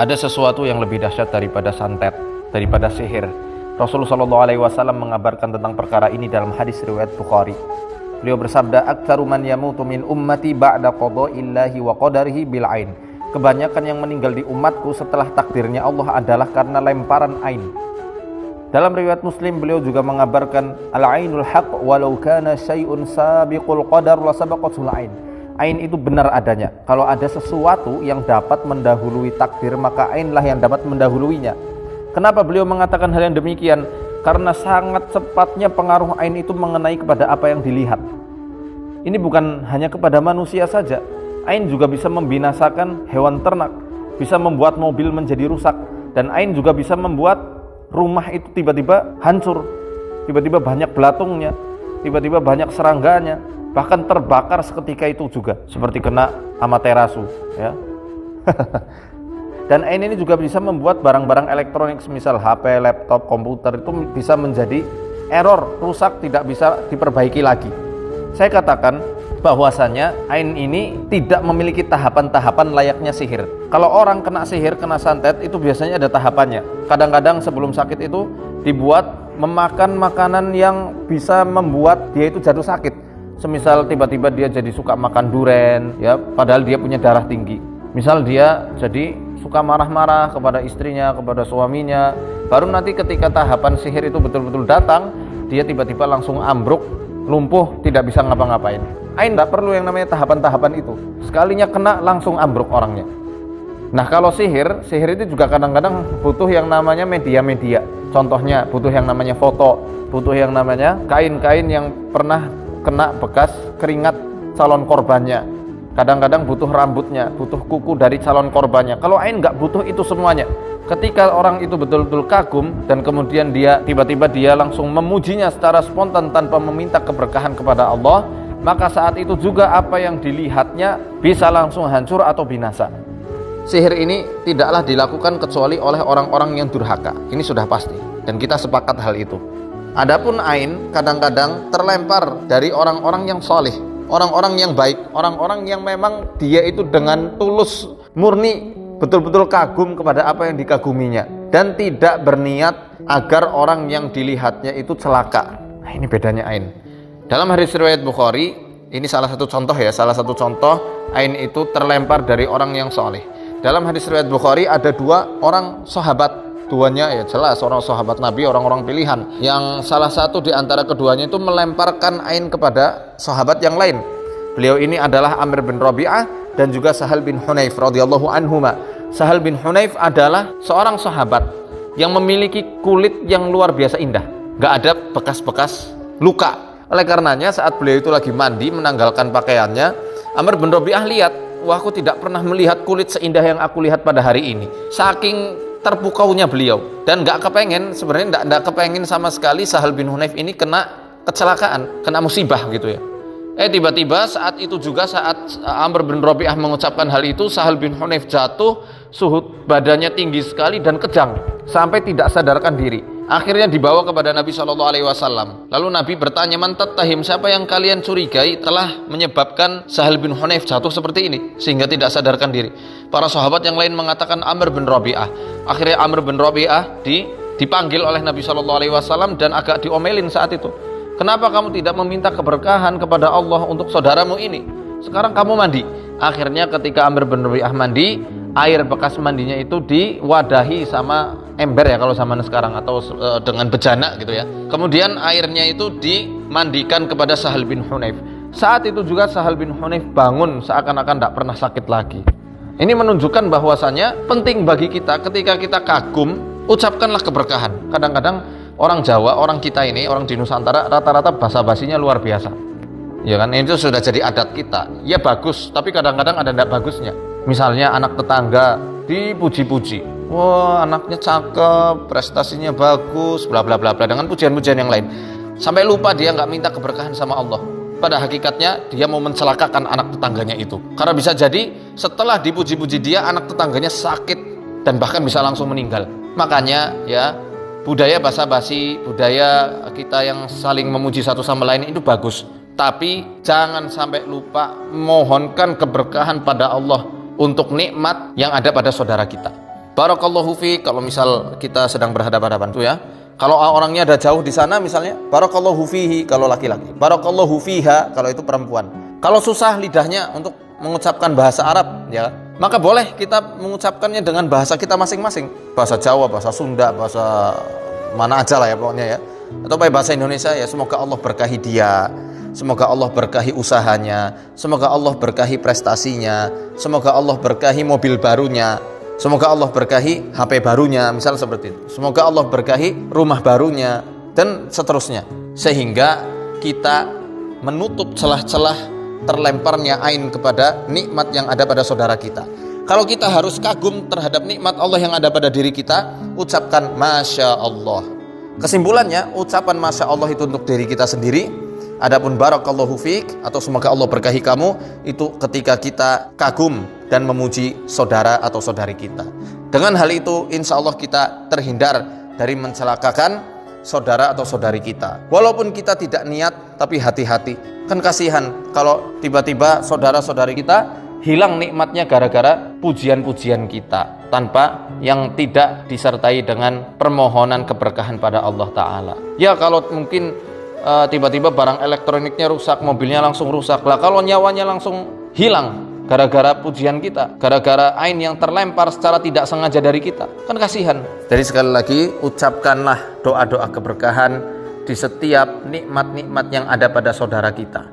Ada sesuatu yang lebih dahsyat daripada santet, daripada sihir. Rasulullah SAW mengabarkan tentang perkara ini dalam hadis riwayat Bukhari. Beliau bersabda, "Aktsaru man yamutu min ummati ba'da qada'illahi wa qadarihi bil ain." Kebanyakan yang meninggal di umatku setelah takdirnya Allah adalah karena lemparan ain. Dalam riwayat Muslim beliau juga mengabarkan, "Al-ainul haq walau kana syai'un sabiqul qadar la sabaqatul ain." Ain itu benar adanya. Kalau ada sesuatu yang dapat mendahului takdir, maka ainlah yang dapat mendahuluinya. Kenapa beliau mengatakan hal yang demikian? Karena sangat cepatnya pengaruh ain itu mengenai kepada apa yang dilihat. Ini bukan hanya kepada manusia saja. Ain juga bisa membinasakan hewan ternak, bisa membuat mobil menjadi rusak, dan ain juga bisa membuat rumah itu tiba-tiba hancur, tiba-tiba banyak belatungnya, tiba-tiba banyak serangganya, bahkan terbakar seketika itu juga, seperti kena amaterasu, ya. Dan ain ini juga bisa membuat barang-barang elektronik semisal HP, laptop, komputer itu bisa menjadi error, rusak, tidak bisa diperbaiki lagi. Saya katakan bahwasanya ain ini tidak memiliki tahapan-tahapan layaknya sihir. Kalau orang kena sihir, kena santet, itu biasanya ada tahapannya. Kadang-kadang sebelum sakit itu dibuat memakan makanan yang bisa membuat dia itu jatuh sakit. Semisal tiba-tiba dia jadi suka makan duren, ya, padahal dia punya darah tinggi. Misal dia jadi suka marah-marah kepada istrinya, kepada suaminya. Baru nanti ketika tahapan sihir itu betul-betul datang, dia tiba-tiba langsung ambruk, lumpuh, tidak bisa ngapa-ngapain. Ain tidak perlu yang namanya tahapan-tahapan itu. Sekalinya kena langsung ambruk orangnya. Nah, kalau sihir itu juga kadang-kadang butuh yang namanya media-media. Contohnya butuh yang namanya foto, butuh yang namanya kain-kain yang pernah kena bekas keringat calon korbannya. Kadang-kadang butuh rambutnya, butuh kuku dari calon korbannya. Kalau ain nggak butuh itu semuanya. Ketika orang itu betul-betul kagum dan kemudian dia tiba-tiba dia langsung memujinya secara spontan tanpa meminta keberkahan kepada Allah, maka saat itu juga apa yang dilihatnya bisa langsung hancur atau binasa. Sihir ini tidaklah dilakukan kecuali oleh orang-orang yang durhaka. Ini sudah pasti dan kita sepakat hal itu. Adapun ain kadang-kadang terlempar dari orang-orang yang soleh, orang-orang yang baik, orang-orang yang memang dia itu dengan tulus, murni, betul-betul kagum kepada apa yang dikaguminya dan tidak berniat agar orang yang dilihatnya itu celaka. Nah, ini bedanya ain. Dalam hadis riwayat Bukhari, ini salah satu contoh ya, salah satu contoh ain itu terlempar dari orang yang soleh. Dalam hadis riwayat Bukhari ada dua orang sahabat. Duanya ya jelas orang sahabat Nabi, orang-orang pilihan. Yang salah satu di antara keduanya itu melemparkan ain kepada sahabat yang lain. Beliau ini adalah Amr bin Rabi'ah dan juga Sahal bin Hunayf radhiyallahu anhuma. Sahal bin Hunayf adalah seorang sahabat yang memiliki kulit yang luar biasa indah. Gak ada bekas-bekas luka. Oleh karenanya saat beliau itu lagi mandi menanggalkan pakaiannya, Amr bin Rabi'ah lihat, wah, aku tidak pernah melihat kulit seindah yang aku lihat pada hari ini. Saking terpukaunya beliau dan nggak kepengen, sebenarnya nggak kepengen sama sekali Sahal bin Hunayf ini kena kecelakaan, kena musibah gitu ya. Tiba-tiba saat itu juga saat Amr bin Rabi'ah mengucapkan hal itu, Sahal bin Hunayf jatuh, suhu badannya tinggi sekali dan kejang sampai tidak sadarkan diri. Akhirnya dibawa kepada Nabi SAW. Lalu Nabi bertanya, "Man tattahim, siapa yang kalian curigai telah menyebabkan Sahal bin Hunayf jatuh seperti ini sehingga tidak sadarkan diri?" Para sahabat yang lain mengatakan Amr bin Rabi'ah. Akhirnya Amr bin Rabi'ah dipanggil oleh Nabi SAW dan agak diomelin saat itu. "Kenapa kamu tidak meminta keberkahan kepada Allah untuk saudaramu ini? Sekarang kamu mandi." Akhirnya ketika Amr bin Rabi'ah mandi, air bekas mandinya itu diwadahi sama ember ya kalau zaman sekarang, atau dengan bejana gitu ya. Kemudian airnya itu dimandikan kepada Sahal bin Hunayf. Saat itu juga Sahal bin Hunayf bangun seakan-akan tidak pernah sakit lagi. Ini menunjukkan bahwasanya penting bagi kita ketika kita kagum, ucapkanlah keberkahan. Kadang-kadang orang Jawa, orang kita ini, orang di Nusantara rata-rata basa-basinya luar biasa. Ya kan, itu sudah jadi adat kita. Ya bagus, tapi kadang-kadang ada tidak bagusnya. Misalnya anak tetangga dipuji-puji, wah anaknya cakep, prestasinya bagus, bla bla bla bla, dengan pujian-pujian yang lain, sampai lupa dia nggak minta keberkahan sama Allah. Pada hakikatnya dia mau mencelakakan anak tetangganya itu, karena bisa jadi setelah dipuji-puji dia, anak tetangganya sakit dan bahkan bisa langsung meninggal. Makanya ya, budaya basa-basi, budaya kita yang saling memuji satu sama lain itu bagus, tapi jangan sampai lupa mohonkan keberkahan pada Allah untuk nikmat yang ada pada saudara kita. Barakallahu fi, kalau misal kita sedang berhadapan-hadapan tuh ya. Kalau orangnya ada jauh di sana misalnya, barakallahu fihi kalau laki-laki, barakallahu fiha kalau itu perempuan. Kalau susah lidahnya untuk mengucapkan bahasa Arab ya, maka boleh kita mengucapkannya dengan bahasa kita masing-masing. Bahasa Jawa, bahasa Sunda, bahasa mana aja lah ya pokoknya ya. Atau pakai bahasa Indonesia ya, semoga Allah berkahi dia, semoga Allah berkahi usahanya, semoga Allah berkahi prestasinya, semoga Allah berkahi mobil barunya, semoga Allah berkahi HP barunya, misal seperti itu. Semoga Allah berkahi rumah barunya dan seterusnya. Sehingga kita menutup celah-celah terlemparnya ain kepada nikmat yang ada pada saudara kita. Kalau kita harus kagum terhadap nikmat Allah yang ada pada diri kita, ucapkan Masya Allah. Kesimpulannya, ucapan Masya Allah itu untuk diri kita sendiri. Adapun barakallahu fiik atau semoga Allah berkahi kamu, itu ketika kita kagum dan memuji saudara atau saudari kita. Dengan hal itu insya Allah kita terhindar dari mencelakakan saudara atau saudari kita. Walaupun kita tidak niat, tapi hati-hati. Kan kasihan kalau tiba-tiba saudara-saudari kita hilang nikmatnya gara-gara pujian-pujian kita tanpa yang tidak disertai dengan permohonan keberkahan pada Allah Ta'ala. Ya kalau mungkin tiba-tiba barang elektroniknya rusak, mobilnya langsung rusak lah, kalau nyawanya langsung hilang gara-gara pujian kita, gara-gara ain yang terlempar secara tidak sengaja dari kita, kan kasihan. Jadi sekali lagi, ucapkanlah doa-doa keberkahan di setiap nikmat-nikmat yang ada pada saudara kita.